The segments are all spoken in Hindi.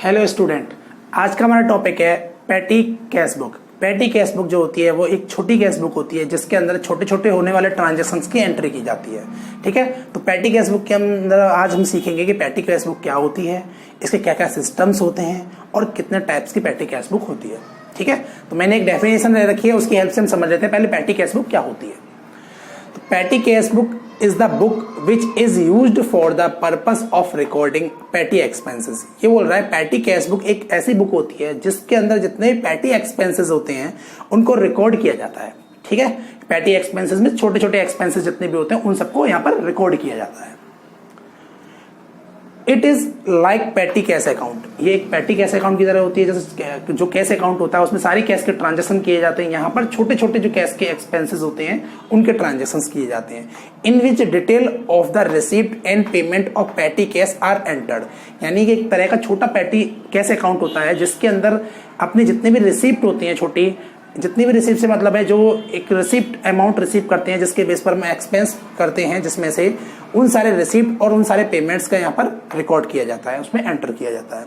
हेलो स्टूडेंट, आज का हमारा टॉपिक है patty cash book. Patty cash book जो होती है वो एक छोटी कैश बुक होती है जिसके अंदर छोटे छोटे होने वाले ट्रांजैक्शंस की एंट्री की जाती है। ठीक है, तो पैटी कैश बुक के अंदर आज हम सीखेंगे कि पैटी कैश बुक क्या होती है, इसके क्या क्या सिस्टम्स होते हैं और कितने टाइप्स की पैटी कैश बुक होती है। ठीक है, तो मैंने एक डेफिनेशन दे रखी है, उसकी हेल्प से हम समझ लेते हैं पहले पैटी कैश बुक क्या होती है। तो patty cash book is the book which is used for the purpose of recording petty expenses। ये बोल रहा है पैटी कैश बुक एक ऐसी बुक होती है जिसके अंदर जितने पैटी एक्सपेंसेस होते हैं उनको रिकॉर्ड किया जाता है। ठीक है, पैटी एक्सपेंसेस में छोटे छोटे एक्सपेंसेस जितने भी होते हैं उन सबको यहाँ पर रिकॉर्ड किया जाता है। It is like petty cash account, ये एक पैटी कैश अकाउंट की तरह होती है। जैसे जो कैश अकाउंट होता है उसमें सारी कैश के ट्रांजेक्शन किए जाते हैं, यहाँ पर छोटे छोटे जो कैश के एक्सपेंसेस होते हैं उनके ट्रांजेक्शन किए जाते हैं। In which detail of the receipt and payment of petty cash are entered, यानी कि एक तरह का छोटा पैटी कैश अकाउंट होता है जिसके अंदर अपने जितने भी रिसिप्ट होती हैं, छोटी जितनी भी रिसिप्ट से मतलब है जो एक रिसिप्ट अमाउंट रिसीव करते हैं जिसके बेस पर हम एक्सपेंस करते हैं, जिसमें से उन सारे रिसिप्ट और उन सारे पेमेंट्स का यहाँ पर रिकॉर्ड किया जाता है, उसमें एंटर किया जाता है।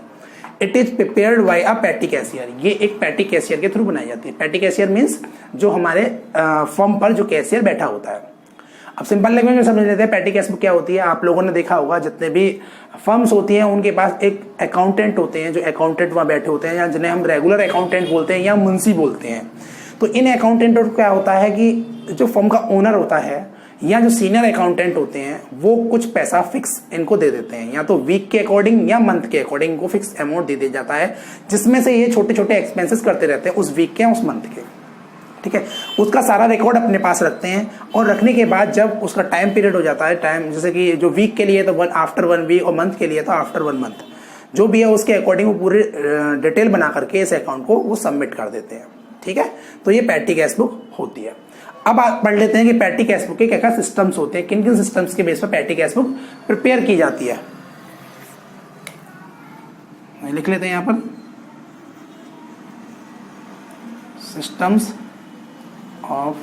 It is prepared by a petty cashier, ये एक पैटी कैशियर के थ्रू बनाई जाती है। पैटी कैशियर मीन्स जो हमारे फर्म पर जो कैशियर बैठा होता है। अब सिंपल लैंग्वेज में समझ लेते हैं पैटी कैश बुक क्या होती है। आप लोगों ने देखा होगा जितने भी फर्म्स होती हैं उनके पास एक अकाउंटेंट होते हैं, जो अकाउंटेंट वहाँ बैठे होते हैं या जिन्हें हम रेगुलर अकाउंटेंट बोलते हैं या मुंशी बोलते हैं। तो इन अकाउंटेंट को क्या होता है कि जो फर्म का ओनर होता है या जो सीनियर अकाउंटेंट होते हैं वो कुछ पैसा फिक्स इनको दे देते हैं, या तो वीक के अकॉर्डिंग या मंथ के अकॉर्डिंग इनको फिक्स अमाउंट दे दिया जाता है, जिसमें से ये छोटे छोटे एक्सपेंसेस करते रहते हैं उस वीक के या उस मंथ के। ठीक है, उसका सारा रिकॉर्ड अपने पास रखते हैं और रखने के बाद जब उसका टाइम पीरियड हो जाता है, टाइम जैसे कि जो वीक के लिए तो आफ्टर 1 वीक और मंथ के लिए तो आफ्टर 1 मंथ, जो भी है उसके अकॉर्डिंग वो पूरे डिटेल बना करके इस अकाउंट को वो सबमिट कर देते हैं। ठीक है, तो ये पैटी कैश बुक होती है। अब आप पढ़ लेते हैं कि पैटी कैश बुक के क्या क्या सिस्टम्स होते हैं, किन किन सिस्टम्स के बेस पर पैटी कैश बुक प्रिपेयर की जाती है। लिख लेते हैं यहां पर systems of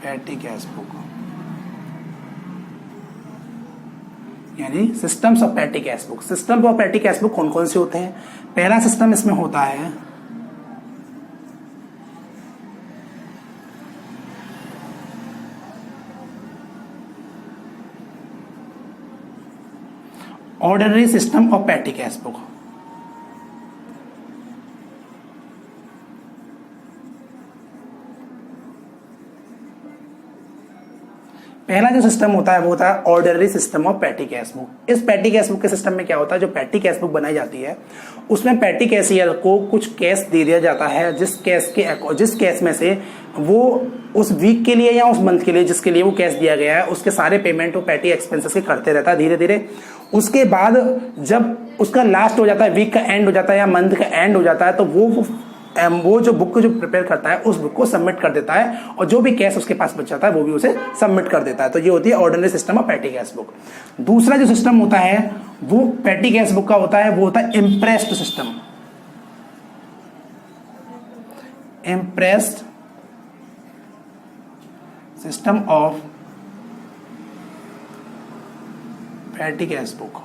petty cash book, यानी systems of petty cash book. System of petty cash book कौन कौन से होते हैं? पहला सिस्टम इसमें होता है ordinary system of petty cash book. पहला जो सिस्टम होता है वो होता है ordinary system of petty cash book. इस पैटी कैश बुक के सिस्टम में क्या होता है, जो पैटी कैश बुक बनाई जाती है उसमें पैटी कैशियर को कुछ कैश दे दिया जाता है, जिस कैश में से वो उस वीक के लिए या उस मंथ के लिए जिसके लिए वो कैश दिया गया है उसके सारे पेमेंट वो पैटी एक्सपेंसेस के करते रहता है धीरे धीरे। उसके बाद जब उसका लास्ट हो जाता है, वीक का एंड हो जाता है या मंथ का एंड हो जाता है, तो वो जो बुक को जो प्रिपेयर करता है उस बुक को सबमिट कर देता है और जो भी कैश उसके पास बच जाता है वो भी उसे सबमिट कर देता है। तो ये होती है ordinary system of petty cash book. दूसरा जो सिस्टम होता है वो पैटी कैश बुक का होता है, वो होता है impressed system. Impressed system of petty cash book.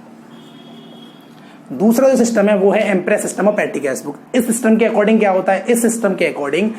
दूसरा जो सिस्टम है वो है impress system of petty cash book. इस सिस्टम के अकॉर्डिंग क्या होता है, इस सिस्टम के अकॉर्डिंग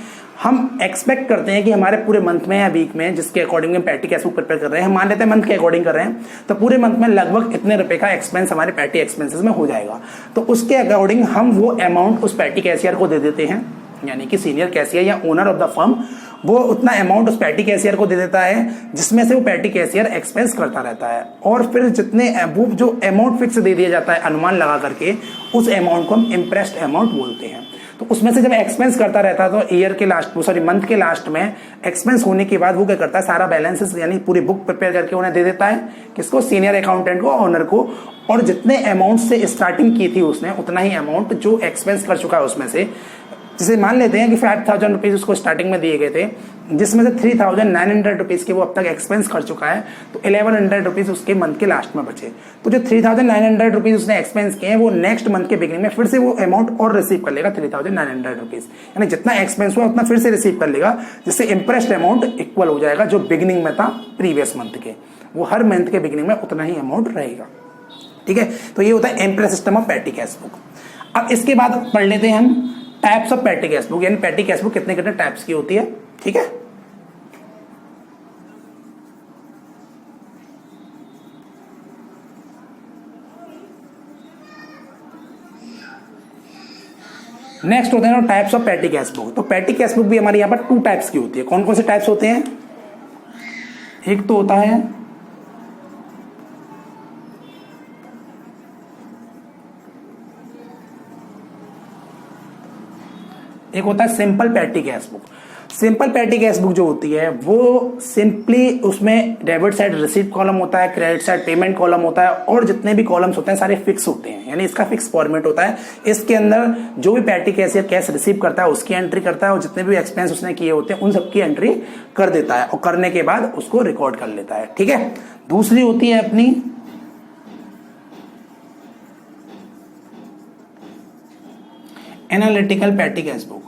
हम एक्सपेक्ट करते हैं कि हमारे पूरे मंथ में या वीक में जिसके अकॉर्डिंग हम पैटी कैश बुक प्रिपेयर कर रहे हैं, हम मान लेते हैं मंथ के अकॉर्डिंग कर रहे हैं, तो पूरे मंथ में लगभग इतने रुपए का एक्सपेंस हमारे पैटी एक्सपेंसेस में हो जाएगा। तो उसके अकॉर्डिंग हम वो अमाउंट उस पैटी कैशियर को दे देते हैं, यानी कि सीनियर कैशियर या ओनर ऑफ द फर्म वो उतना अमाउंट उस पैटी कैशियर को दे देता है जिसमें से वो पैटी कैशियर एक्सपेंस करता रहता है। और फिर जितने वो जो अमाउंट फिक्स दे दिया जाता है अनुमान लगा करके, उस अमाउंट को हम इम्प्रेस्ड अमाउंट बोलते हैं। तो उसमें से जब एक्सपेंस करता रहता है तो ईयर के लास्ट मंथ के लास्ट में एक्सपेंस होने के बाद वो क्या करता है, सारा बैलेंसेस यानी पूरी बुक प्रिपेयर करके उन्हें दे देता है, किसको, सीनियर अकाउंटेंट को, ओनर को। और जितने अमाउंट से स्टार्टिंग की थी उसने उतना ही अमाउंट जो एक्सपेंस कर चुका है उसमें से, जैसे मान लेते हैं कि 5,000 रुपीज उसको स्टार्टिंग में दिए गए थे, जिसमें से 3,900 रुपीज के वो अब तक एक्सपेंस कर चुका है, तो 1,100 रुपीज उसके मंथ के लास्ट में बचे। तो जो 3,900 रुपीज उसने एक्सपेंस किए हैं वो नेक्स्ट मंथ के बिगिनिंग में फिर से वो अमाउंट और रिसीव कर लेगा 3,900 रुपीज, यानी जितना एक्सपेंस हुआ उतना फिर से रिसीव कर लेगा, जिससे इंप्रेस्ड अमाउंट इक्वल हो जाएगा जो बिगिनिंग में था प्रीवियस मंथ के, वो हर मंथ के बिगिनिंग में उतना ही अमाउंट रहेगा। ठीक है, तो ये होता है empress system of petty cash book. अब इसके बाद पढ़ लेते हैं हम types of petty cash book, यानी पैटी कैश बुक कितने कितने टाइप्स की होती है। ठीक है, नेक्स्ट होते हैं types of petty cash book. तो पैटी कैश बुक भी हमारे यहाँ पर 2 टाइप्स की होती है। कौन कौन से टाइप्स होते हैं? एक तो होता है simple petty cash book. Simple petty cash book जो होती है वो सिंपली उसमें डेबिट साइड रिसीट कॉलम होता है, क्रेडिट साइड पेमेंट कॉलम होता है, और जितने भी कॉलम्स होते हैं सारे फिक्स होते हैं, यानी इसका फिक्स फॉर्मेट होता है। इसके अंदर जो भी पैटी कैशियर कैश रिसीव करता है उसकी एंट्री करता है, और जितने भी एक्सपेंस उसने किए होते हैं उन सबकी एंट्री कर देता है, और करने के बाद उसको रिकॉर्ड कर लेता है। ठीक है, दूसरी होती है अपनी एनालिटिकल पैटी कैश बुक।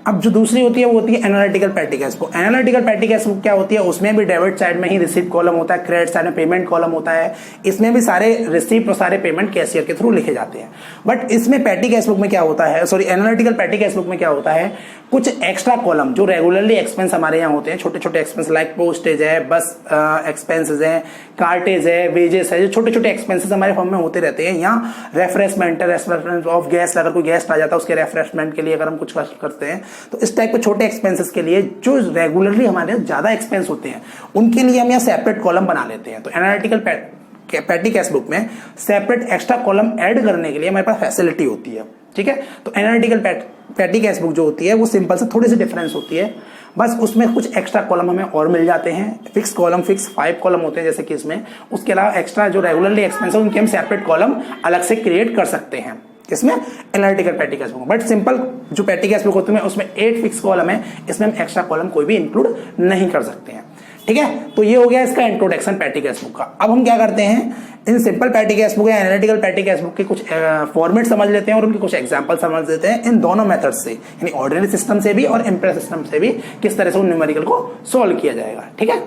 अब जो दूसरी होती है वो होती है analytical patty cash book. Analytical patty cash book क्या होती है? उसमें भी डेबिट साइड में ही रिसीप्ट कॉलम होता है, क्रेडिट साइड में पेमेंट कॉलम होता है। इसमें भी सारे रिसीप्ट और सारे पेमेंट कैशियर के थ्रू लिखे जाते हैं। बट इसमें पैटी कैश बुक में क्या होता है, sorry analytical patty cash book में क्या होता है, कुछ एक्स्ट्रा कॉलम जो रेगुलरली एक्सपेंस हमारे यहाँ होते हैं, छोटे छोटे एक्सपेंस लाइक पोस्टेज है, बस एक्सपेंसेस है, कार्टेज है, वेजेस है, जो छोटे छोटे एक्सपेंसेस हमारे फॉर्म में होते रहते हैं। यहाँ रेफ्रेशमेंट ऑफ गेस्ट, अगर कोई गेस्ट आ जाता है उसके रेफ्रेशमेंट के लिए अगर हम कुछ करते हैं, तो इस टाइप के छोटे एक्सपेंसेस के लिए जो रेगुलरली हमारे ज्यादा एक्सपेंस होते हैं उनके लिए हम यहाँ सेपरेट कॉलम बना लेते हैं। तो एनालिटिकल पैटी कैश बुक में सेपरेट एक्स्ट्रा कॉलम ऐड करने के लिए हमारे पास फैसिलिटी होती है। ठीक है, तो एनालिटिकल पैटी कैश बुक जो होती है वो सिंपल से थोड़ी सी डिफरेंस होती है, बस उसमें कुछ एक्स्ट्रा कॉलम हमें और मिल जाते हैं। फिक्स कॉलम, फिक्स 5 कॉलम होते हैं जैसे कि इसमें, उसके अलावा एक्स्ट्रा जो रेगुलरली एक्सपेंस है उनके हम सेपरेट कॉलम अलग से क्रिएट कर सकते हैं। इसमें analytical patty cash book. But simple जो पैटी कैश बुक होती है उसमें 8 फिक्स कॉलम है, इसमें हम एक्स्ट्रा कॉलम कोई भी इंक्लूड नहीं कर सकते हैं। ठीक है, तो ये हो गया इसका इंट्रोडक्शन पैटी कैश बुक का। अब हम क्या करते हैं, in simple petty cash book या एनालिटिकल पैटी कैश बुक के कुछ फॉर्मेट समझ लेते हैं और उनके कुछ एग्जांपल समझ लेते हैं इन दोनों मेथड से, यानी ऑर्डिनरी सिस्टम से भी और इम्प्रेस सिस्टम से भी, किस तरह से उन न्यूमेरिकल को सोल्व किया जाएगा। ठीक है,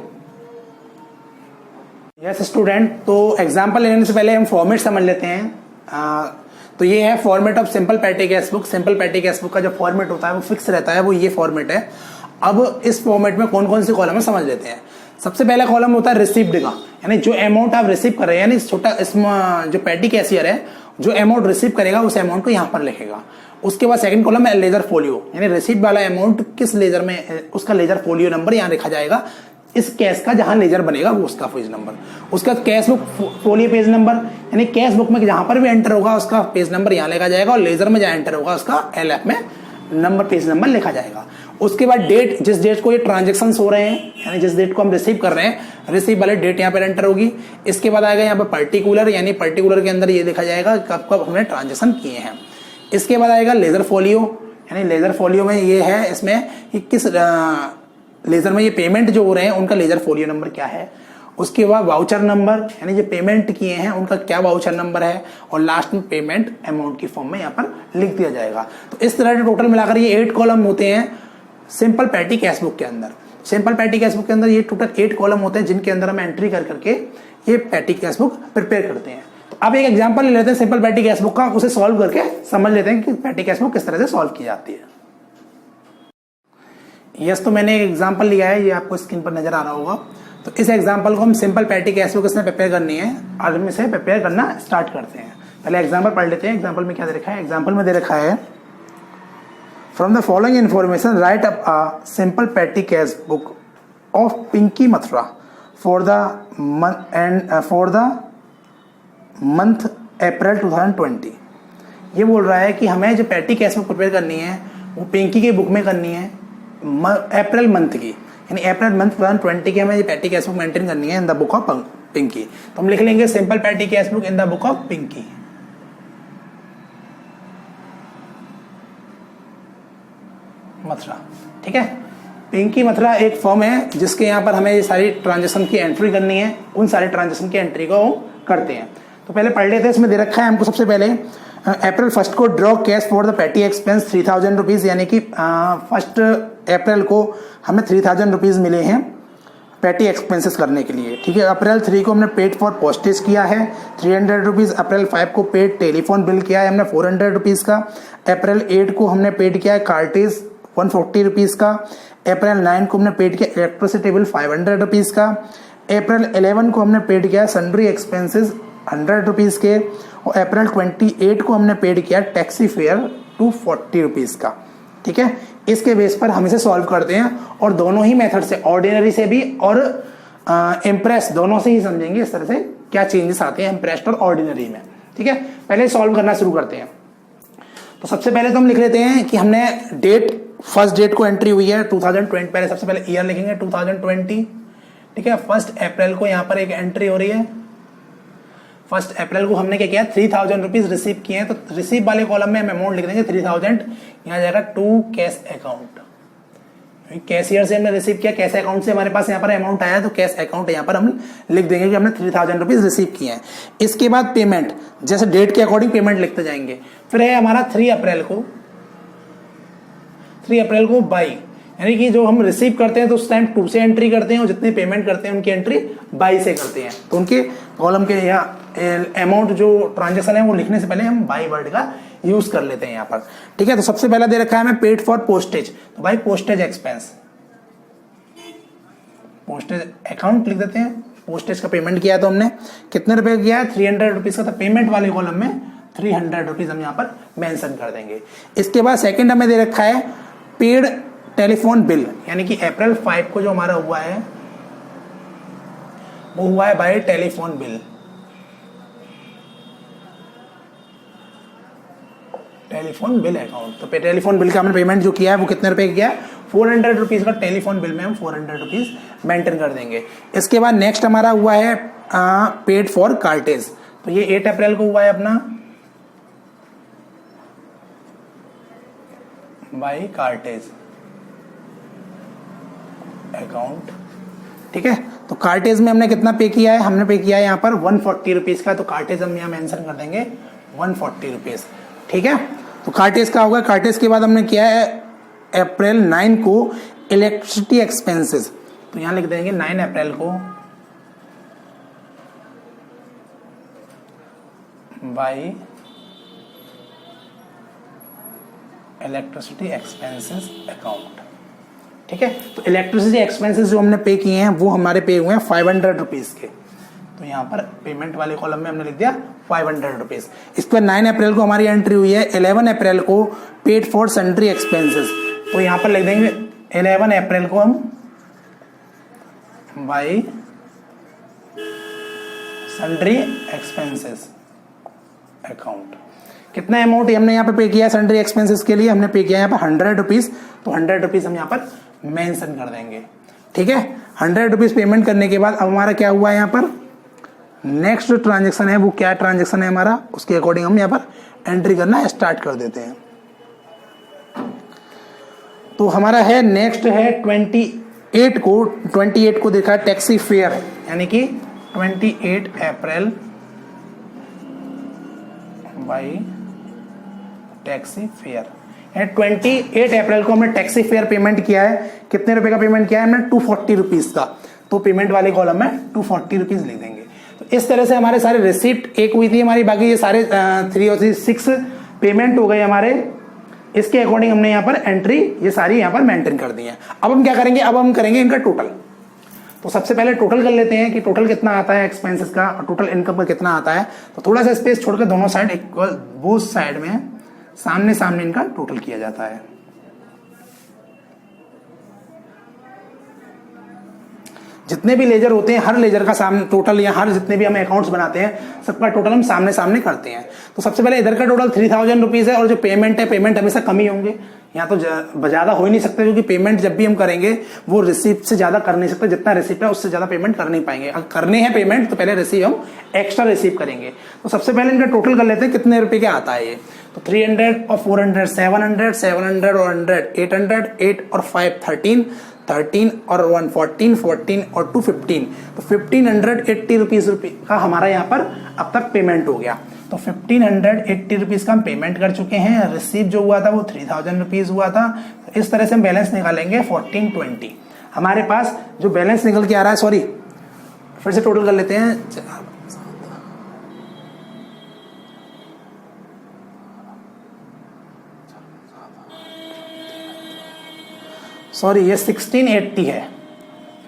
यस स्टूडेंट, तो एग्जाम्पल लेने से पहले हम फॉर्मेट समझ लेते हैं। तो ये है format of simple petty cash book. Simple petty cash book का जो फॉर्मेट होता है वो फिक्स रहता है, वो ये फॉर्मेट है। अब इस फॉर्मेट में कौन कौन सी कॉलम है समझ लेते हैं। सबसे पहला कॉलम होता है रिसीव्ड का, यानी जो अमाउंट आप रिसीव कर रहे हैं, यानी छोटा इसमें जो पैटी कैशियर है जो अमाउंट रिसीव करेगा उस अमाउंट को यहाँ पर लिखेगा। उसके बाद सेकंड कॉलम है लेजर फोलियो, यानी रिसीव्ड वाला अमाउंट किस लेजर में, उसका लेजर फोलियो नंबर यहाँ लिखा जाएगा। इस कैश का जहां लेजर बनेगा वो उसका पेज नंबर। उसका cash book folio page number, यानी कैश बुक में जहां पर भी एंटर होगा उसका पेज नंबर यहाँ लिखा जाएगा, और लेजर में जहां एंटर होगा उसका एलएफ में नंबर, पेज नंबर लिखा जाएगा। उसके बाद डेट, जिस डेट को ये ट्रांजेक्शन हो रहे हैं, यानी जिस डेट को हम रिसीव कर रहे हैं, रिसीव वाले डेट यहाँ पर एंटर होगी। इसके बाद आएगा यहाँ पर पर्टिकुलर, यानी पर्टिकुलर के अंदर ये लिखा जाएगा कब कब हमने ट्रांजेक्शन किए हैं। इसके बाद आएगा लेजर फोलियो, यानी लेजर फोलियो में ये है इसमें कि किस लेजर में ये पेमेंट जो हो रहे हैं उनका लेजर फोलियो नंबर क्या है। उसके बाद वाउचर नंबर, यानी जो पेमेंट किए हैं उनका क्या वाउचर नंबर है, और लास्ट में पेमेंट अमाउंट की फॉर्म में यहाँ पर लिख दिया जाएगा। तो इस तरह से टोटल मिलाकर ये 8 कॉलम होते हैं सिंपल पैटी कैश बुक के अंदर। सिंपल पैटी कैश बुक के अंदर ये टोटल 8 कॉलम होते हैं जिनके अंदर हम एंट्री कर करके ये पैटी कैश बुक प्रिपेयर करते हैं। तो अब एक एग्जाम्पल ले लेते हैं सिंपल पैटी कैश बुक का, उसे सॉल्व करके समझ लेते हैं कि पैटी कैश बुक किस तरह से सॉल्व की जाती है। यस, तो मैंने एक एग्जांपल लिया है, ये आपको स्क्रीन पर नजर आ रहा होगा। तो इस एग्जांपल को हम सिंपल पैटी कैश बुक इसमें प्रिपेयर करनी है, और हम इसे प्रिपेयर करना स्टार्ट करते हैं। पहले एग्जांपल पढ़ लेते हैं। एग्जांपल में क्या दे रखा है? एग्जांपल में दे रखा है from the following information write up a simple petty cash book of Pinky Mathura for the month April 2020। ये बोल रहा है कि हमें जो पैटी कैश बुक प्रिपेयर करनी है वो पिंकी की बुक में करनी है अप्रैल मंथ की, यानी अप्रैल मंथ 2020 की हमें ये पैटी कैश बुक मेंटेन करनी है in the book of Pinky. तो हम लिख लेंगे simple petty cash book in the book of Pinky. Mathura, ठीक है। पिंकी मथुरा एक फॉर्म है जिसके यहाँ पर हमें ये सारी ट्रांजेक्शन की एंट्री करनी है, उन सारे ट्रांजेक्शन की एंट्री को करते हैं। तो पहले पढ़ लेते हैं। इसमें दे रखा है हमको सबसे पहले अप्रैल 1 को draw cash for the petty expense 3000 rupees, यानी कि 1 अप्रैल को हमें 3000 रुपीज मिले हैं पेटी एक्सपेंसेस करने के लिए, ठीक है। अप्रैल 3 को हमने पेड फॉर पोस्टेज किया है 300 रुपीज़। अप्रैल 5 को पेड टेलीफोन बिल किया है हमने 400 रुपीज़ का। अप्रैल 8 को हमने पेड किया है कार्टेज 140 रुपीज़ का। अप्रैल 9 को हमने पेड किया इलेक्ट्रिसिटी बिल 500 रुपीज़ का। अप्रैल 11 को हमने पेड किया सन्ड्री एक्सपेंसेस 100 रुपीज़ के। और अप्रैल 28 को हमने पेड किया टैक्सी फेयर 240 रुपीज़ का, ठीक है। इसके बेस पर हम इसे सॉल्व करते हैं और दोनों ही मेथड से, ऑर्डिनरी से भी और इम्प्रेस दोनों से ही समझेंगे इस तरह से क्या चेंजेस आते हैं इम्प्रेस्ड और ऑर्डिनरी में, ठीक है। पहले सॉल्व करना शुरू करते हैं। तो सबसे पहले तो हम लिख लेते हैं कि हमने डेट, फर्स्ट डेट को एंट्री हुई है 2020, पहले सबसे पहले ईयर लिखेंगे 2020, ठीक है। 1 अप्रैल को यहाँ पर एक एंट्री हो रही है। 1 अप्रैल को हमने क्या किया 3000 रुपीज रिसीव किए हैं, तो रिसीव वाले कॉलम में हम अमाउंट लिख देंगे 3000, यहाँ जाएगा टू कैश अकाउंट। कैशियर से हमने रिसीव किया, कैश अकाउंट से हमारे पास यहाँ पर अमाउंट आया, तो कैश अकाउंट यहाँ पर हम लिख देंगे कि हमने 3000 रुपीज रिसीव किए हैं। इसके बाद पेमेंट, जैसे डेट के अकॉर्डिंग पेमेंट लिखते जाएंगे। फिर है हमारा 3 अप्रैल को बाई, यानी कि जो हम रिसीव करते हैं तो उस टाइम 2 से एंट्री करते हैं और जितने पेमेंट करते हैं उनकी एंट्री बाई से करते हैं। तो उनके कॉलम के यहाँ अमाउंट जो ट्रांजेक्शन है वो लिखने से पहले हम बाई वर्ड का यूज कर लेते हैं यहाँ पर, ठीक है। तो सबसे पहला दे रखा है हमें पेड फॉर पोस्टेज, तो भाई पोस्टेज एक्सपेंस, पोस्टेज अकाउंट लिख देते हैं। पोस्टेज का पेमेंट किया तो हमने कितने रुपए किया है 300 रुपीज का, तो पेमेंट वाले कॉलम में 300 रुपीज हम यहाँ पर मेंशन कर देंगे। इसके बाद सेकंड हमें दे रखा है पेड टेलीफोन बिल, यानी कि अप्रैल 5 को जो हमारा हुआ है वो हुआ है bye telephone bill, telephone bill account. तो टेलीफोन बिल का हमने पेमेंट जो किया है वो कितने रुपए किया है 400 रुपीज का, टेलीफोन बिल में हम 400 रुपीज मेंटेन कर देंगे। इसके बाद नेक्स्ट हमारा हुआ है पेड फॉर कार्टेज, तो ये 8 अप्रैल को हुआ है अपना बाई कार्टेज अकाउंट, ठीक है। तो कार्टेज में हमने कितना पे किया है, हमने पे किया है यहाँ पर 140 रुपीज का, तो कार्टेज हम यहाँ मेंशन कर देंगे 140 रुपीज, ठीक है। तो कार्टेज का होगा। कार्टेज के बाद हमने किया है अप्रैल 9 को इलेक्ट्रिसिटी एक्सपेंसेस, तो यहाँ लिख देंगे 9 अप्रैल को बाई इलेक्ट्रिसिटी एक्सपेंसेस अकाउंट, ठीक है। तो इलेक्ट्रिसिटी एक्सपेंसेस जो हमने पे किए हैं वो हमारे पे हुए हैं 500 रुपीज के, तो यहाँ पर पेमेंट वाले कॉलम में हमने लिख दिया 500 रुपीज। इस पर 9 अप्रैल को हमारी एंट्री हुई है। 11 अप्रैल को पेड फॉर सन्ड्री एक्सपेंसेस, तो यहाँ पर लिख देंगे 11 अप्रैल को हम बाई सन्ड्री एक्सपेंसेस अकाउंट। कितना अमाउंट हमने यहाँ पे किया है सन्ड्री एक्सपेंसेस के लिए, हमने पे किया यहाँ पर 100 रुपीज, तो 100 रुपीज हम यहाँ पर मेंशन कर देंगे, ठीक है। 100 रुपीज पेमेंट करने के बाद अब हमारा क्या हुआ है यहाँ पर नेक्स्ट जो ट्रांजेक्शन है वो क्या ट्रांजेक्शन है हमारा, उसके अकॉर्डिंग हम यहाँ पर एंट्री करना स्टार्ट कर देते हैं। तो हमारा है नेक्स्ट है 28 को देखा टैक्सी फेयर, यानी कि 28 अप्रैल बाई टैक्सी फेयर। 28 अप्रैल को हमने टैक्सी फेयर पेमेंट किया है। कितने रुपए का पेमेंट किया है हमने 240 रुपीज का, तो पेमेंट वाले कॉलम में 240 रुपीज लिख देंगे। तो इस तरह से हमारे सारे रिसिप्ट एक हुई थी हमारी, बाकी ये सारे 3 और 6 पेमेंट हो गए हमारे। इसके अकॉर्डिंग हमने यहाँ पर एंट्री ये सारी यहाँ पर मेंटेन कर दी है। अब हम क्या करेंगे, अब हम करेंगे इनका टोटल। तो सबसे पहले टोटल कर लेते हैं कि टोटल कितना आता है एक्सपेंसेस का और टोटल इनकम का कितना आता है। तो थोड़ा सा स्पेस छोड़कर दोनों साइड इक्वल, बोथ साइड में सामने सामने इनका टोटल किया जाता है। जितने भी लेजर होते हैं हर लेजर का सामने टोटल या हर जितने भी हम अकाउंट्स बनाते हैं सबका टोटल हम सामने सामने करते हैं। तो सबसे पहले इधर का टोटल 3000 रुपीज है और जो पेमेंट है पेमेंट हमेशा कम ही होंगे, यहाँ तो ज्यादा हो ही नहीं सकते, क्योंकि पेमेंट जब भी हम करेंगे वो रिसीप्ट से ज्यादा कर नहीं सकते, जितना रिसीप्ट है उससे ज्यादा पेमेंट कर नहीं पाएंगे। अगर करने हैं पेमेंट तो पहले रिसीव हम एक्स्ट्रा रिसीव करेंगे। तो सबसे पहले इनका टोटल कर लेते हैं कितने रुपए का आता है ये। तो 300 और 400 700 700 और 100 800 8 और 5 13 और 1 14 और 2 15, तो 1580 रुपीज का हमारा यहाँ पर अब तक पेमेंट हो गया। तो 1580 रुपीज का हम पेमेंट कर चुके हैं। रिसीव जो हुआ था वो 3000 रुपीज हुआ था। इस तरह से हम बैलेंस निकालेंगे 1420। हमारे पास जो बैलेंस निकल के आ रहा है, सॉरी फिर से टोटल कर लेते हैं, सॉरी ये 1680 है,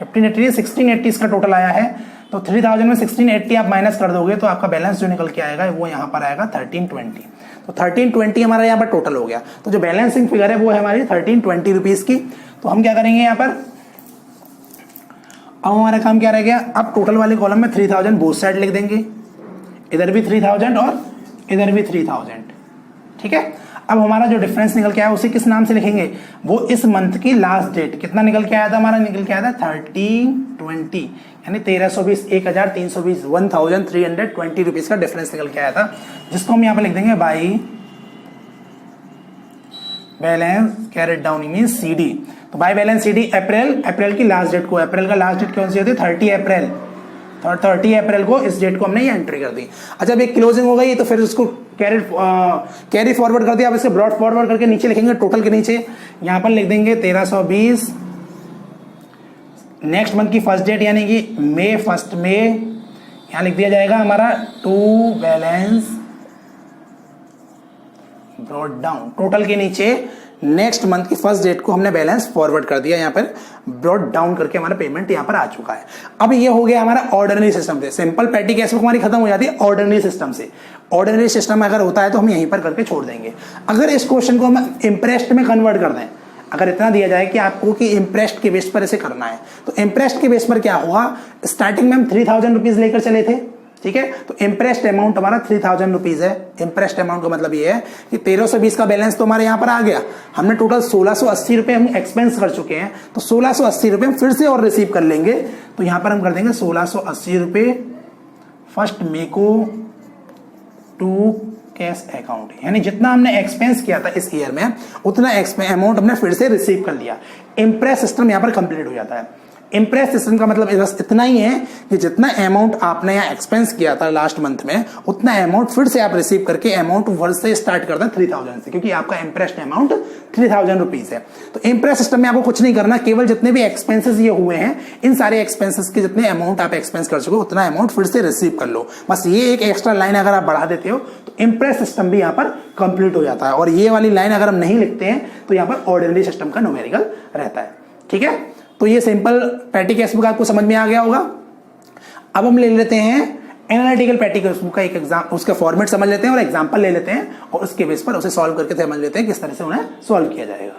1580 1680 इसका टोटल आया है। तो 3000 में 1680 आप माइनस कर दोगे तो आपका बैलेंस जो निकल के आएगा वो यहाँ पर आएगा 1320। तो 1320 हमारा यहाँ पर टोटल हो गया। तो जो बैलेंसिंग फिगर है वो है हमारी 1320 रुपीज की। तो हम क्या करेंगे यहाँ पर, अब हमारा काम क्या रह गया, अब टोटल वाले कॉलम में 3000 बोथ साइड लिख देंगे, इधर भी 3000 और इधर भी 3000, ठीक है। अब हमारा जो डिफरेंस निकल के आया उसे किस नाम से लिखेंगे, वो इस मंथ की लास्ट डेट कितना निकल के आया था, हमारा निकल के आया था 1320, यानी 1320, 1320, 1320 रुपीज का डिफरेंस निकल के आया था, जिसको हम यहाँ पे लिख देंगे by balance carried down means CD. तो बाई बैलेंस सीडी अप्रैल की लास्ट डेट को, अप्रैल का लास्ट डेट कौन सी होती है 30 अप्रैल को इस डेट को हमने ये एंट्री कर दी। अच्छा अब एक क्लोजिंग हो गई तो फिर उसको कैरी फॉरवर्ड कर दिया। अब इसके ब्रॉड फॉरवर्ड करके नीचे लिखेंगे टोटल के नीचे यहां पर लिख देंगे 1320, नेक्स्ट मंथ की फर्स्ट डेट यानी कि मई, फर्स्ट मई, यहां लिख दिया जाएगा हमारा to balance brought down, total के नीचे नेक्स्ट मंथ की फर्स्ट डेट को हमने बैलेंस फॉरवर्ड कर दिया, यहाँ पर ब्रॉड डाउन करके हमारा पेमेंट यहाँ पर आ चुका है। अब ये हो गया हमारा ऑर्डिनरी सिस्टम से। सिंपल पेटी कैश बुक हमारी खत्म हो जाती है ऑर्डिनरी सिस्टम से। ऑर्डिनरी सिस्टम अगर होता है तो हम यहीं पर करके छोड़ देंगे। अगर इस क्वेश्चन को हम इम्प्रेस्ड में कन्वर्ट कर दें, अगर इतना दिया जाए कि आपको कि इम्प्रेस्ड के बेस पर इसे करना है, तो इम्प्रेस्ड के बेस पर क्या हुआ, स्टार्टिंग में हम 3000 रुपीज लेकर चले थे, ठीक है। तो इम्प्रेस्ड अमाउंट हमारा 3000 रुपीज है। इम्प्रेस्ड अमाउंट का मतलब ये है कि 1320 का बैलेंस तो हमारे यहाँ पर आ गया, हमने टोटल 1680 रुपए हम एक्सपेंस कर चुके हैं, तो 1680 रुपए हम फिर से और रिसीव कर लेंगे। तो यहाँ पर हम कर देंगे 1680 रुपए फर्स्ट मे को टू कैश अकाउंट, यानी जितना हमने एक्सपेंस किया था इस ईयर में उतना अमाउंट हमने फिर से रिसीव कर लिया। इम्प्रेस सिस्टम यहाँ पर कंप्लीट हो जाता है। इम्प्रेस सिस्टम का मतलब बस इतना ही है कि जितना अमाउंट आपने यहाँ एक्सपेंस किया था लास्ट मंथ में उतना अमाउंट फिर से आप रिसीव करके अमाउंट वर्ष से स्टार्ट करते हैं 3000 से, क्योंकि आपका इम्प्रेस्ड अमाउंट 3000 रुपीज है। तो इम्प्रेस सिस्टम में आपको कुछ नहीं करना, केवल जितने भी एक्सपेंसेस ये हुए हैं इन सारे एक्सपेंसेस के जितने अमाउंट आप एक्सपेंस कर चुके हो उतना अमाउंट फिर से रिसीव कर लो। बस ये एक एक्स्ट्रा लाइन अगर आप बढ़ा देते हो तो इम्प्रेस सिस्टम भी यहाँ पर कंप्लीट हो जाता है। और ये वाली लाइन अगर हम नहीं लिखते हैं तो यहाँ पर ऑर्डिनरी सिस्टम का न्यूमेरिकल रहता है, ठीक है। तो ये सिंपल पैटी कैश बुक आपको समझ में आ गया होगा। अब हम ले लेते हैं एनालिटिकल पैटी कैश बुक का एक एग्जाम, उसका फॉर्मेट समझ लेते हैं और एग्जांपल ले लेते हैं और उसके बेस पर उसे सॉल्व करके समझ लेते हैं किस तरह से उन्हें सॉल्व किया जाएगा।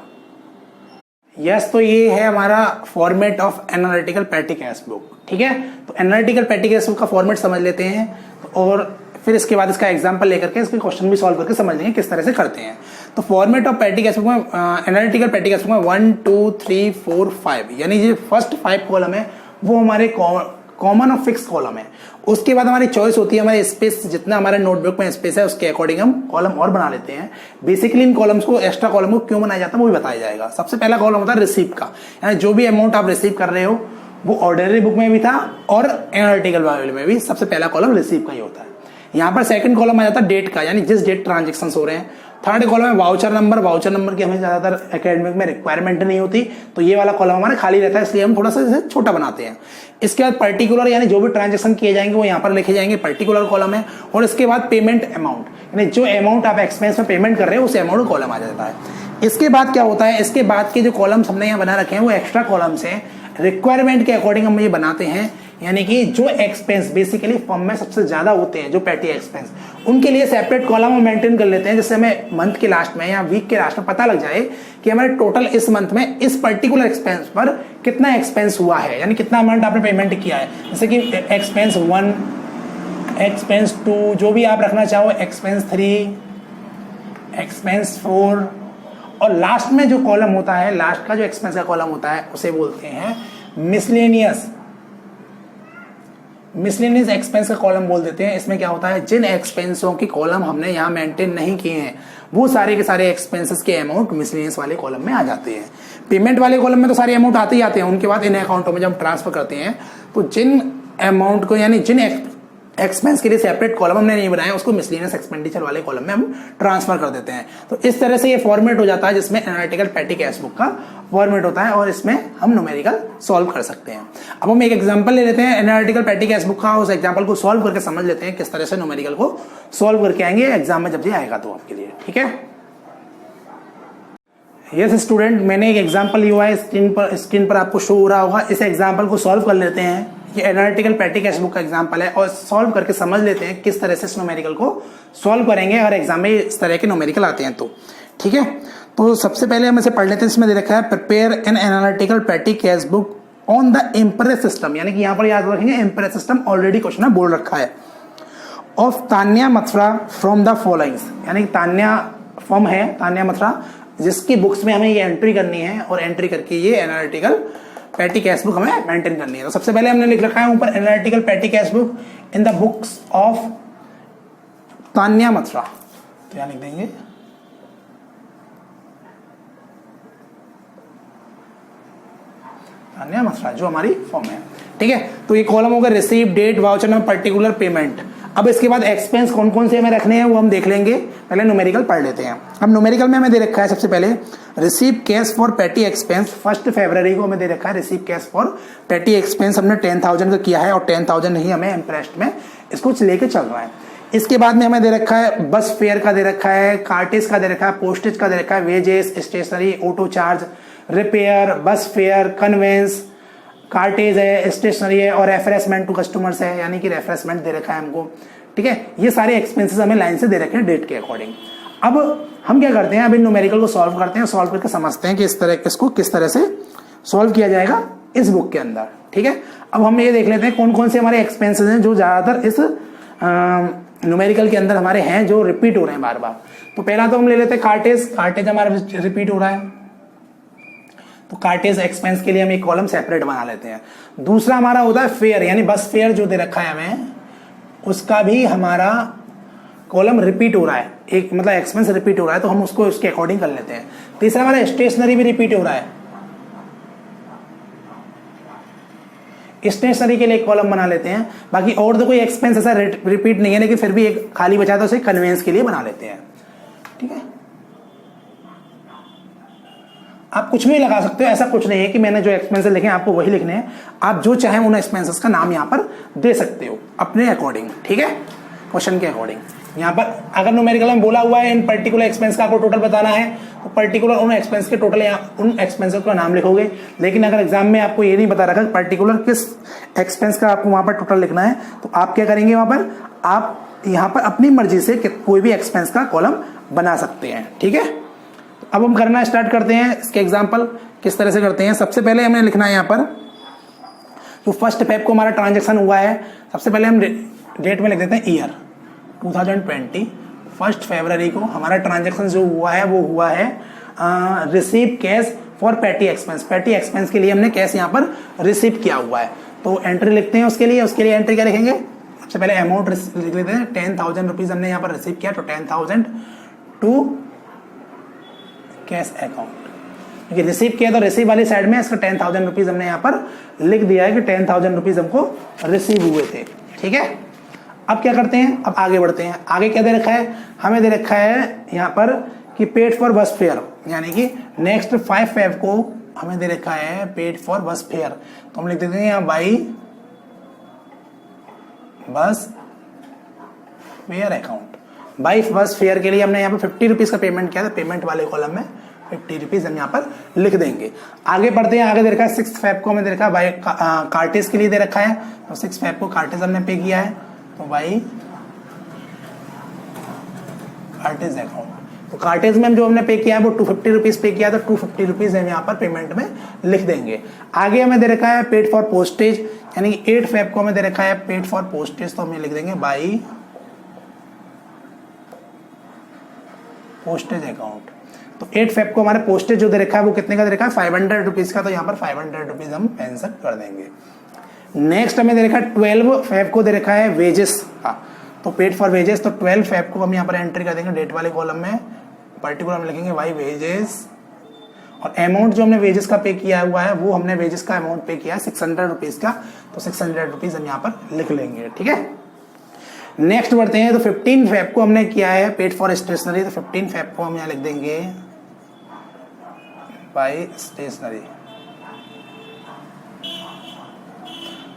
यस, तो ये है हमारा format of analytical patty cash book, ठीक है। तो एनालिटिकल पैटी कैश बुक का फॉर्मेट समझ लेते हैं और फिर इसके बाद इसका एग्जांपल लेकर के इसके क्वेश्चन भी सॉल्व करके समझ लेंगे किस तरह से करते हैं। तो format of petty cash book में एनालिटिकल पैटी कैश बुक में 1 2 3 4 5 यानी जो फर्स्ट 5 कॉलम है वो हमारे कॉमन और फिक्स कॉलम है। उसके बाद हमारी चॉइस होती है हमारे स्पेस, जितना हमारे नोटबुक में स्पेस है उसके अकॉर्डिंग हम कॉलम और बना लेते हैं। बेसिकली इन कॉलम्स को, एक्स्ट्रा कॉलम को क्यों बनाया जाता है वो भी बताया जाएगा। सबसे पहला कॉलम होता है रिसीव का, यानी जो भी अमाउंट आप रिसीव कर रहे हो वो ऑर्डिनरी बुक में भी था और एनालिटिकल में भी सबसे पहला कॉलम रिसीव का ही होता है। यहाँ पर सेकंड कॉलम आ जाता है डेट का, यानी जिस डेट ट्रांजेक्शन हो रहे हैं। थर्ड कॉलम है वाउचर नंबर की हमें ज्यादातर एकेडमिक में रिक्वायरमेंट नहीं होती, तो ये वाला कॉलम हमारा खाली रहता है, इसलिए हम थोड़ा सा इसे छोटा बनाते हैं। इसके बाद पर्टिकुलर, यानी जो भी ट्रांजेक्शन किए जाएंगे वो यहाँ पर लिखे जाएंगे, पर्टिकुलर कॉलम है। और इसके बाद पेमेंट अमाउंट, यानी जो अमाउंट आप एक्सपेंस में पेमेंट कर रहे हो उस अमाउंट कॉलम आ जाता है। इसके बाद क्या होता है, इसके बाद के जो कॉलम्स हमने यहाँ बना रखे हैं वो एक्स्ट्रा कॉलम्स हैं, रिक्वायरमेंट के अकॉर्डिंग हम ये बनाते हैं। यानी कि जो एक्सपेंस बेसिकली फर्म में सबसे ज्यादा होते हैं, जो पैटी एक्सपेंस, उनके लिए सेपरेट कॉलम हम मेंटेन कर लेते हैं, जिससे हमें मंथ के लास्ट में या वीक के लास्ट में पता लग जाए कि हमारे टोटल इस मंथ में इस पर्टिकुलर एक्सपेंस पर कितना एक्सपेंस हुआ है, यानी कितना अमाउंट आपने पेमेंट किया है। जैसे कि एक्सपेंस 1, एक्सपेंस 2, जो भी आप रखना चाहो, एक्सपेंस 3, एक्सपेंस 4, और लास्ट में जो कॉलम होता है, लास्ट का जो एक्सपेंस का कॉलम होता है उसे बोलते हैं मिसलेनियस एक्सपेंस का कॉलम बोल देते हैं। इसमें क्या होता है, जिन एक्सपेंसों की कॉलम हमने यहाँ मेंटेन नहीं किए हैं वो सारे के सारे एक्सपेंसेस के अमाउंट मिसलेनियस वाले कॉलम में आ जाते हैं। पेमेंट वाले कॉलम में तो सारे अमाउंट आते ही आते हैं, उनके बाद इन अकाउंटों में जब ट्रांसफर करते हैं तो जिन अमाउंट को, यानी जिन एक्सपेंस के लिए सेपरेट कॉलम हमने नहीं बनाया, उसको मिसलेनियस एक्सपेंडिचर वाले कॉलम में हम ट्रांसफर कर देते हैं। तो इस तरह से ये फॉर्मेट हो जाता है जिसमें एनालिटिकल पैटी कैश बुक का फॉर्मेट होता है और इसमें हम न्यूमेरिकल सॉल्व कर सकते हैं। अब हम एक एग्जांपल ले लेते हैं एनालिटिकल पैटी कैश बुक का, उस एग्जांपल को सॉल्व करके समझ लेते हैं किस तरह से न्यूमेरिकल को सॉल्व करके आएंगे एग्जाम में जब ये आएगा तो आपके लिए। ठीक है, यस स्टूडेंट, मैंने एक एग्जांपल लिया हुआ है, स्क्रीन पर आपको शो हो रहा होगा। इस एग्जांपल को सॉल्व कर लेते हैं। ये एनालिटिकल पैटी कैश बुक का एग्जांपल है और सॉल्व करके समझ लेते हैं किस तरह से इस न्यूमेरिकल को सॉल्व करेंगे अगर एग्जाम में इस तरह के न्यूमेरिकल आते हैं तो। ठीक है, तो सबसे पहले हम इसे पढ़ लेते हैं। इसमें दे रखा है prepare an analytical patty cash book on the impress system, यानी कि यहाँ पर याद रखेंगे इम्प्रेस सिस्टम ऑलरेडी क्वेश्चन में बोल रखा है, of Tanya Mathura from the followings, यानी तान्या फॉर्म है तान्या मथुरा जिसकी बुक्स में हमें ये एंट्री करनी है और एंट्री करके ये एनालिटिकल पैटी कैश बुक हमें मेंटेन करनी है। तो सबसे पहले हमने लिख रखा है ऊपर analytical patty cash book in the books of Tanya Mathura, तो यहां लिख देंगे तान्या मथुरा जो हमारी फॉर्म है। ठीक है, तो ये कॉलम होगा receive date voucher number particular payment. अब इसके बाद एक्सपेंस कौन कौन से हमें रखने हैं वो हम देख लेंगे, पहले न्यूमेरिकल पढ़ लेते हैं। अब न्यूमेरिकल में हमें दे रखा है सबसे पहले receive cash for petty expense, 1 फरवरी को हमें दे रखा है receive cash for petty expense, हमने 10,000 का किया है और 10,000 ही हमें इंटरेस्ट में इसको लेके चल रहा है। इसके बाद में हमें दे रखा है बस फेयर का दे रखा है, कार्टेज का दे रखा है, पोस्टेज का दे रखा है, wages, stationery, auto charge, repair, bus fare, conveyance, cartage है, स्टेशनरी है और रेफरेंसमेंट टू कस्टमर्स है, यानी कि रेफरेंसमेंट दे रखा है हमको। ठीक है, ये सारे एक्सपेंसेस हमें लाइन से दे रखे हैं डेट के अकॉर्डिंग। अब हम क्या करते हैं, अब इन न्यूमेरिकल को सॉल्व करते हैं, सॉल्व करके समझते हैं कि इसको किस तरह से सॉल्व किया जाएगा इस बुक के अंदर। ठीक है, अब हम ये देख लेते हैं कौन कौन से हमारे एक्सपेंसेस हैं जो ज्यादातर इस न्यूमेरिकल के अंदर हमारे हैं जो रिपीट हो रहे हैं बार बार। तो पहला तो हम ले लेते हैं कार्टेज, कार्टेज हमारा रिपीट हो रहा है तो कार्टेज एक्सपेंस के लिए हम एक कॉलम सेपरेट बना लेते हैं। दूसरा हमारा होता है फेयर, यानी बस फेयर जो दे रखा है हमें उसका भी हमारा कॉलम रिपीट हो रहा है, एक मतलब एक्सपेंस रिपीट हो रहा है तो हम उसको उसके अकॉर्डिंग कर लेते हैं। तीसरा हमारा स्टेशनरी भी रिपीट हो रहा है, स्टेशनरी के लिए एक कॉलम बना लेते हैं। बाकी और तो कोई एक्सपेंस ऐसा रिपीट नहीं है लेकिन फिर भी एक खाली बचा तो उसे कन्वेंस के लिए बना लेते हैं। ठीक है, आप कुछ भी लगा सकते हो, ऐसा कुछ नहीं है कि मैंने जो एक्सपेंसेस लिखे हैं आपको वही लिखने हैं, आप जो चाहें उन एक्सपेंसेस का नाम यहाँ पर दे सकते हो अपने अकॉर्डिंग। ठीक है, क्वेश्चन के अकॉर्डिंग। यहाँ पर अगर न्यूमेरिकल में बोला हुआ है इन पर्टिकुलर एक्सपेंस का आपको टोटल बताना है तो पर्टिकुलर उन एक्सपेंस के टोटल उन एक्सपेंसेस का नाम लिखोगे। लेकिन अगर एग्जाम में आपको ये नहीं बता रखा पर्टिकुलर किस एक्सपेंस का आपको वहां पर टोटल लिखना है तो आप क्या करेंगे, वहां पर आप यहाँ पर अपनी मर्जी से कोई भी एक्सपेंस का कॉलम बना सकते हैं। ठीक है, अब हम करना स्टार्ट करते हैं। इसके एग्जांपल किस तरह से करते हैं, सबसे पहले हमें लिखना है यहाँ पर जो 1 फेब को हमारा ट्रांजैक्शन हुआ है, सबसे पहले हम डेट में लिख देते हैं ईयर 2020। 1 फरवरी को हमारा ट्रांजैक्शन जो हुआ है वो हुआ है receive cash for petty expense, petty expense के लिए हमने कैश यहाँ पर रिसीव किया हुआ है तो एंट्री लिखते हैं उसके लिए एंट्री क्या लिखेंगे, सबसे पहले अमाउंट लिख लेते हैं 10,000 रुपीज हमने यहाँ पर रिसीव किया तो 10,000 टू कैश अकाउंट। रिसीव किया तो रिसीव वाली साइड में इसका 10,000 रुपीज हमने यहाँ पर लिख दिया है कि 10,000 रुपीज हमको रिसीव हुए थे। ठीक है, अब क्या करते हैं, अब आगे बढ़ते हैं। आगे क्या दे रखा है, हमें दे रखा है यहाँ पर कि पेड फॉर बस फेयर, यानी कि नेक्स्ट 5 फेब को हमें दे रखा है पेड फॉर बस फेयर तो हम लिख देते हैं यहाँ by bus fair account. By bus fair के लिए हमने यहाँ पर 50 रुपीज का पेमेंट किया था, पेमेंट वाले कॉलम में 50 रुपीज हम यहाँ पर लिख देंगे। आगे बढ़ते हैं, आगे दे रखा है 6 फेब को हमें दे रखा है बाई कार्टेज के लिए दे रखा है तो 6 फेब को कार्टेज हमने पे किया है तो बाई कार्टेज अकाउंट। तो कार्टेज में जो हमने पे किया है वो 250 रुपीज पे किया तो 250 रुपीज हम यहाँ पर पेमेंट में लिख देंगे। आगे हमें दे रखा है पेड फॉर पोस्टेज, यानी कि 8 फेब को हमें दे रखा है पेड फॉर पोस्टेज तो हम लिख देंगे बाई पोस्टेज अकाउंट। तो 8 फेब को हमारे पोस्टेज जो दे रखा है वो कितने का दे रखा है 500 रुपीज का तो यहाँ पर 500 रुपीज हम मेंशन कर देंगे। नेक्स्ट हमें दे रखा है 12 फेब को दे रखा है वेजेस का तो पेड फॉर वेजेस तो 12 फेब को हम यहाँ पर एंट्री कर देंगे डेट वाले कॉलम में, पर्टिकुलर हम लिखेंगे बाई वेजेस और अमाउंट जो हमने वेजेस का पे किया हुआ है वो हमने वेजेस का अमाउंट पे किया है 600 रुपीज का तो 600 रुपीज हम यहाँ पर लिख लेंगे। ठीक है, नेक्स्ट बढ़ते हैं, तो 15 फेब को हमने किया है पेड फॉर स्टेशनरी, तो 15 फेब को हम यहाँ लिख देंगे बाय स्टेशनरी।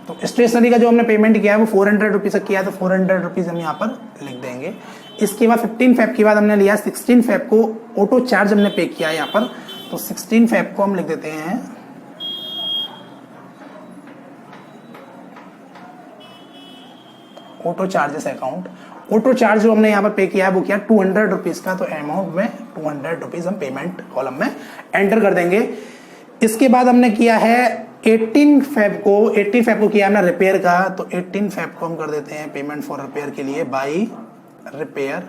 तो स्टेशनरी का जो हमने पेमेंट किया है वो 400 रुपीज का किया है, तो 400 रुपीज हम यहाँ पर लिख देंगे। इसके बाद 15 फेब के बाद हमने लिया 16 फेब को ऑटो चार्ज हमने पे किया है यहाँ पर, तो 16 फेब को हम लिख देते हैं auto charges account. Auto charge जो हमने यहाँ पर पे किया है वो किया 200 रुपीज का, तो अमाउंट में 200 रुपीज हम पेमेंट कॉलम में एंटर कर देंगे। इसके बाद हमने किया है 18 फेब को किया हमने रिपेयर का, तो 18 फेब को हम कर देते हैं पेमेंट फॉर रिपेयर के लिए बाई रिपेयर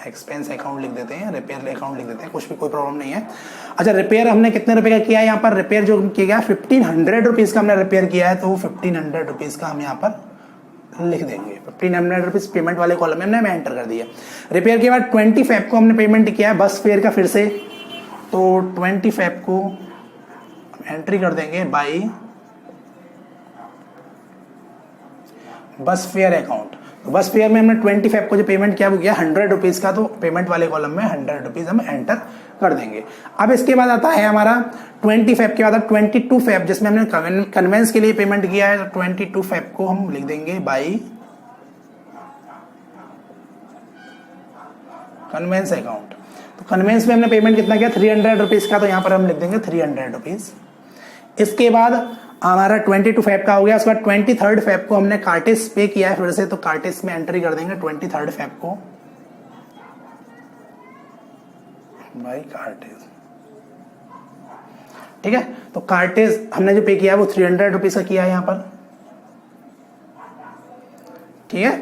एक्सपेंस अकाउंट लिख देते हैं, रिपेयर अकाउंट लिख देते हैं, कुछ भी कोई प्रॉब्लम नहीं है। अच्छा, रिपेयर हमने कितने रुपए का किया है यहाँ पर, रिपेयर जो किया गया 1500 रुपीज का हमने रिपेयर किया है, तो 1500 रुपीज का हम यहाँ पर लिख देंगे। 1500 रुपीज पेमेंट वाले कॉलम में हमने एंटर कर दिया। रिपेयर के बाद 20 फेब को हमने पेमेंट किया है बस फेयर का फिर से, तो 20 फेब को एंट्री कर देंगे बाई बस फेयर अकाउंट। तो बस फेयर में हमने 20 फेब को जो पेमेंट किया वो किया 100 रुपीज का, तो पेमेंट वाले कॉलम में 100 रुपीज हम एंटर कर देंगे। अब इसके बाद आता है हमारा 20 फेब के बाद 22 फेब, जिसमें हमने कन्वेंस के लिए पेमेंट किया है, तो 22 फेब को हम लिख देंगे बाई कन्वेंस अकाउंट। तो कन्वेंस में हमने पेमेंट कितना किया 300 रुपीज का, तो यहां पर हम लिख देंगे 300 रुपीज। इसके बाद हमारा 22 फेब का हो गया। उसके बाद 23 फेब को हमने कार्टेज पे किया है फिर से, तो कार्टेज में एंट्री कर देंगे 23 फेब को बाई कार्टेज। ठीक है, तो कार्टेज हमने जो पे किया है वो 300 रुपीज का किया है यहां पर। ठीक है,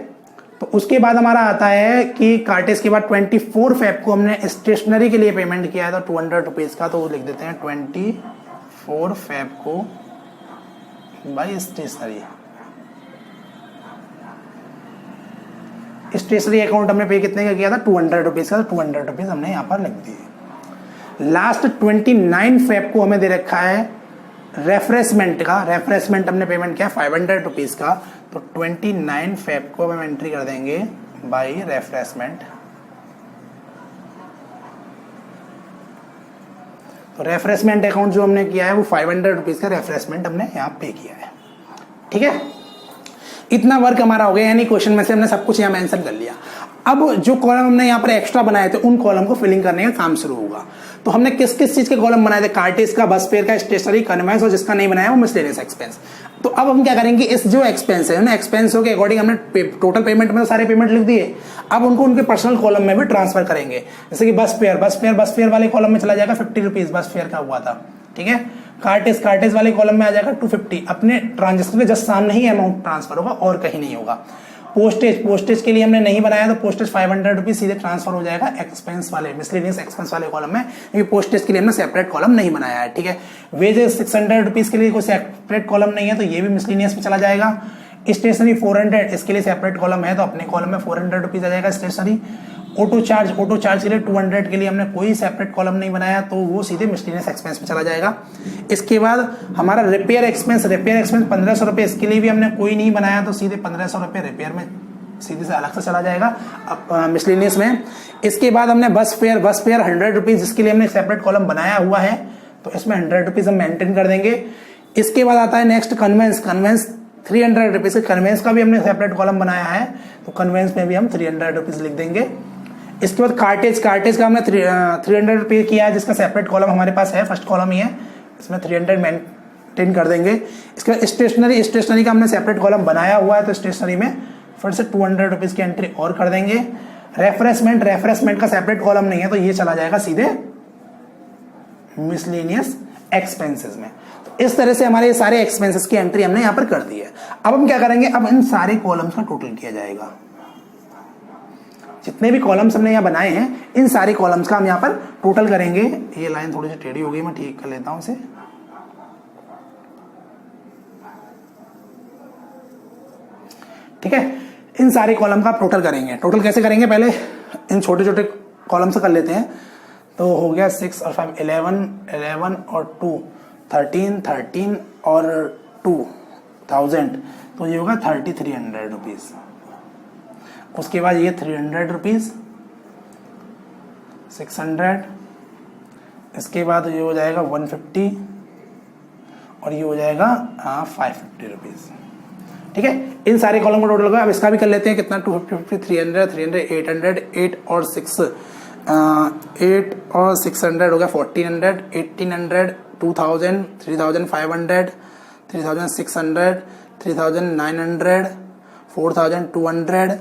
तो उसके बाद हमारा आता है कि कार्टेज के बाद 24 फेब को हमने स्टेशनरी के लिए पेमेंट किया है, तो 200 रुपीज का, तो वो लिख देते हैं 24 फेब को बाई स्टेशनरी। स्टेशनरी अकाउंट हमने पे कितने का किया था 200 रुपीज का, 200 रुपीज हमने यहां पर लिख दिए। लास्ट 29 फेब को हमें दे रखा है रेफ्रेशमेंट का, रेफ्रेशमेंट हमने पेमेंट किया 500 रुपीज का, तो 29 फेब को हम एंट्री कर देंगे बाई रेफ्रेशमेंट। तो रेफ्रेशमेंट अकाउंट जो हमने किया है वो 500 रुपीज का रेफ्रेशमेंट हमने यहाँ पे किया है। ठीक है, इतना वर्क हमारा हो गया, यानी क्वेश्चन में से हमने सब कुछ यहाँ मेंशन कर लिया। अब जो कॉलम हमने यहाँ पर एक्स्ट्रा बनाए थे उन कॉलम को फिलिंग करने का काम शुरू होगा। तो हमने किस किस चीज के कॉलम बनाए थे, कार्टेज का, बस फेयर का, स्टेशनरी, कन्वेंस, और जिसका नहीं बनाया वो मिसलेनियस एक्सपेंस। तो अब हम क्या करेंगे, इस जो एक्सपेंस है ना, एक्सपेंसों के अकॉर्डिंग हमने टोटल पेमेंट में तो सारे पेमेंट लिख दिए, अब उनको उनके पर्सनल कॉलम में भी ट्रांसफर करेंगे। जैसे कि बस फेयर वाले कॉलम में चला जाएगा 50 रुपीज बस फेयर का हुआ था। ठीक है, कार्टेज वाले कॉलम में आ जाएगा 250, अपने ट्रांजेक्शन के जस्ट सामने ही अमाउंट ट्रांसफर होगा और कहीं नहीं होगा। पोस्टेज के लिए हमने नहीं बनाया, तो पोस्टेज 500 रुपीज सीधे ट्रांसफर हो जाएगा एक्सपेंस वाले, मिसलेनियस एक्सपेंस वाले कॉलम में, क्योंकि पोस्टेज के लिए हमने सेपरेट कॉलम नहीं बनाया है। ठीक है, वेजेस 600 रुपीज के लिए कोई सेपरेट कॉलम नहीं है, तो ये भी मिसलेनियस में चला जाएगा। स्टेशनरी 400, इसके लिए सेपरेट कॉलम है, तो अपने कॉलम में 400 रुपीज आ जाएगा स्टेशनरी। ऑटो चार्ज के लिए 200 के लिए हमने कोई सेपरेट कॉलम नहीं बनाया, तो वो सीधे मिसलेनियस एक्सपेंस में चला जाएगा। इसके बाद हमारा रिपेयर एक्सपेंस 1500 रुपए, इसके लिए भी हमने कोई नहीं बनाया, तो सीधे 1500 रुपए रिपेयर में सीधे से अलग से चला जाएगा मिसलेनियस में। इसके बाद हमने बस फेयर 100 रुपीज, जिसके लिए हमने सेपरेट कॉलम बनाया हुआ है, तो इसमें 100 रुपीज हम मेंटेन कर देंगे। इसके बाद आता है नेक्स्ट कन्वेंस 300 रुपीज, कन्वेंस का भी हमने सेपरेट कॉलम बनाया है, तो कन्वेंस में भी हम 300 रुपीज लिख देंगे। इसके बाद कार्टेज का हमने 300 रुपये किया है, जिसका सेपरेट कॉलम हमारे पास है, फर्स्ट कॉलम ही है, इसमें 300 मेंटेन कर देंगे। इसके बाद स्टेशनरी का हमने सेपरेट कॉलम बनाया हुआ है, तो स्टेशनरी में फिर से 200 रुपीज की एंट्री और कर देंगे। रेफ्रेशमेंट का सेपरेट कॉलम नहीं है, तो ये चला जाएगा सीधे मिसलेनियस एक्सपेंसेस में। तो इस तरह से हमारे सारे एक्सपेंसेस की एंट्री हमने यहाँ पर कर दी है। अब हम क्या करेंगे, अब इन सारे कॉलम्स का टोटल किया जाएगा। जितने भी कॉलम्स हमने यहाँ बनाए हैं, इन सारे कॉलम्स का हम यहाँ पर टोटल करेंगे। ये लाइन थोड़ी सी टेढ़ी हो गई, मैं ठीक कर लेता हूं इसे। ठीक है, इन सारे कॉलम का टोटल करेंगे। टोटल कैसे करेंगे, पहले इन छोटे छोटे कॉलम से कर लेते हैं। तो हो गया 6 और 5 11 और 2 13 और 2 1000 तो ये होगा 3300 रुपीज़। उसके बाद ये 300 रुपीज़, 600, इसके बाद ये हो जाएगा 150 और ये हो जाएगा 550 रुपीज़। ठीक है, इन सारे कॉलम का टोटल होगा। अब इसका भी कर लेते हैं कितना, 250, 300, 300, 800, 8 और 6, 8 और 600 हो गया 1400, 1800, 2000, 3500, 3600, 3900, 4200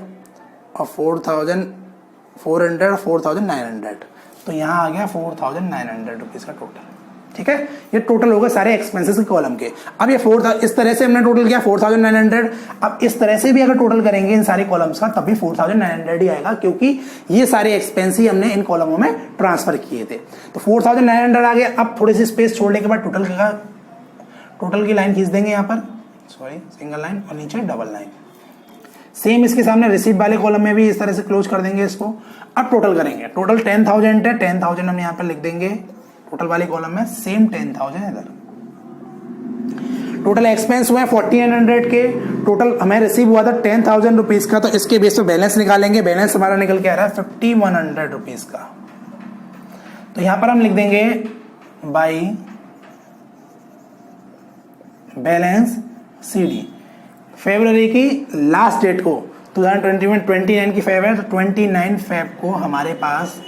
और 4400, 4900। तो यहाँ आ गया 4900 रुपीज़ का टोटल। ठीक है, ये टोटल होगा सारे एक्सपेंसेस के कॉलम के। अब ये 4 इस तरह से हमने टोटल किया 4900। अब इस तरह से भी अगर टोटल करेंगे इन सारे कॉलम्स का तब भी 4900 ही आएगा, क्योंकि ये सारे एक्सपेंस ही हमने इन कॉलमों में ट्रांसफर किए थे। तो 4900 आ गया। अब थोड़ी सी स्पेस छोड़ने के बाद टोटल की लाइन खींच देंगे यहाँ पर, सॉरी सिंगल लाइन, और नीचे डबल लाइन। सेम इसके सामने रिसीट वाले कॉलम में भी इस तरह से क्लोज कर देंगे इसको। अब टोटल करेंगे, टोटल 10,000 है, 10,000 हम यहाँ पर लिख देंगे टोटल वाली कॉलम में, सेम 10,000 इधर। टोटल एक्सपेंस हुए 1400 के, टोटल हमें रिसीव हुआ था 10,000 रुपीज का। तो इसके बेस पे बैलेंस निकालेंगे। बैलेंस हमारा निकल के आ रहा है 5100 रुपीज का। तो यहां पर हम लिख देंगे बाई बैलेंस CD। फरवरी की लास्ट डेट को 2021 29 की फेब है, तो 29 फेब को हमारे पास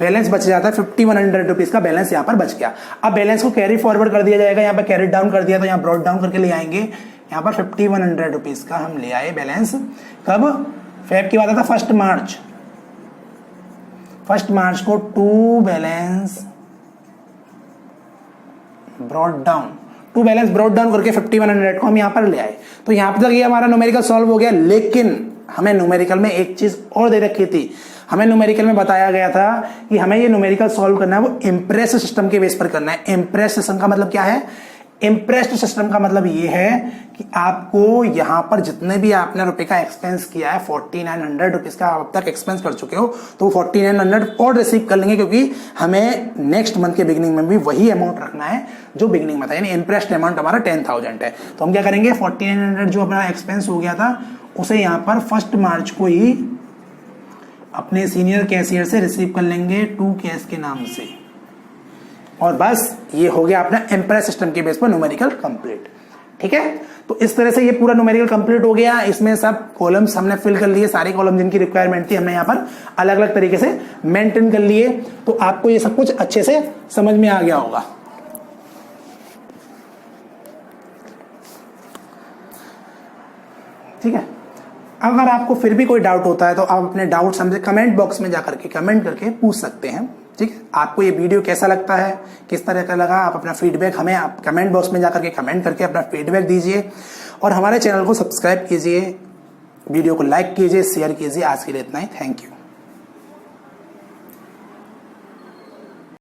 बैलेंस बच जाता है 5100 रुपीज का बैलेंस यहाँ पर बच गया। अब बैलेंस को कैरी फॉरवर्ड कर दिया जाएगा, यहाँ पर कैरी डाउन कर दिया तो यहाँ ब्रॉड डाउन करके ले आएंगे। यहाँ पर 5100 रुपीज का हम ले आए बैलेंस। कब? फेब की बात आता 1 मार्च। 1 मार्च को टू बैलेंस ब्रॉड डाउन करके 5100 को हम यहाँ पर ले आए। तो यहाँ तक ये हमारा न्यूमेरिकल सॉल्व हो गया। लेकिन हमें न्यूमेरिकल में एक चीज और दे रखी थी। हमें न्यूमेरिकल में बताया गया था कि हमें ये न्यूमेरिकल सॉल्व करना है वो इम्प्रेस्ड सिस्टम के बेस पर करना है। इम्प्रेस्ड सिस्टम का मतलब क्या है? इम्प्रेस्ड सिस्टम का मतलब ये है कि आपको यहां पर जितने भी आपने रुपए का एक्सपेंस किया है 4900 रुपीज का अब तक एक्सपेंस कर चुके हो, तो 4900 और रिसीव कर लेंगे, क्योंकि हमें नेक्स्ट मंथ के बिगिनिंग में भी वही अमाउंट रखना है जो बिगिनिंग में था। यानी इम्प्रेस्ड अमाउंट हमारा 10,000 है। तो हम क्या करेंगे, 4900 जो अपना एक्सपेंस हो गया था उसे यहां पर 1 मार्च को ही अपने सीनियर कैशियर से रिसीव कर लेंगे 2 कैश के नाम से। और बस ये हो गया अपना इम्प्रेस सिस्टम के बेस पर न्यूमेरिकल कंप्लीट। ठीक है, तो इस तरह से ये पूरा न्यूमेरिकल कंप्लीट हो गया। इसमें सब कॉलम्स हमने फिल कर लिए, सारे कॉलम जिनकी रिक्वायरमेंट थी हमने यहाँ पर अलग अलग तरीके से मेंटेन कर लिए। तो आपको ये सब कुछ अच्छे से समझ में आ गया होगा। ठीक है, अगर आपको फिर भी कोई डाउट होता है तो आप अपने डाउट्स हमसे कमेंट बॉक्स में जाकर के कमेंट करके पूछ सकते हैं। ठीक है, आपको ये वीडियो कैसा लगता है, किस तरह का लगा, आप अपना फीडबैक हमें आप कमेंट बॉक्स में जाकर के कमेंट करके अपना फीडबैक दीजिए। और हमारे चैनल को सब्सक्राइब कीजिए, वीडियो को लाइक कीजिए, शेयर कीजिए। आज के लिए इतना ही, थैंक यू।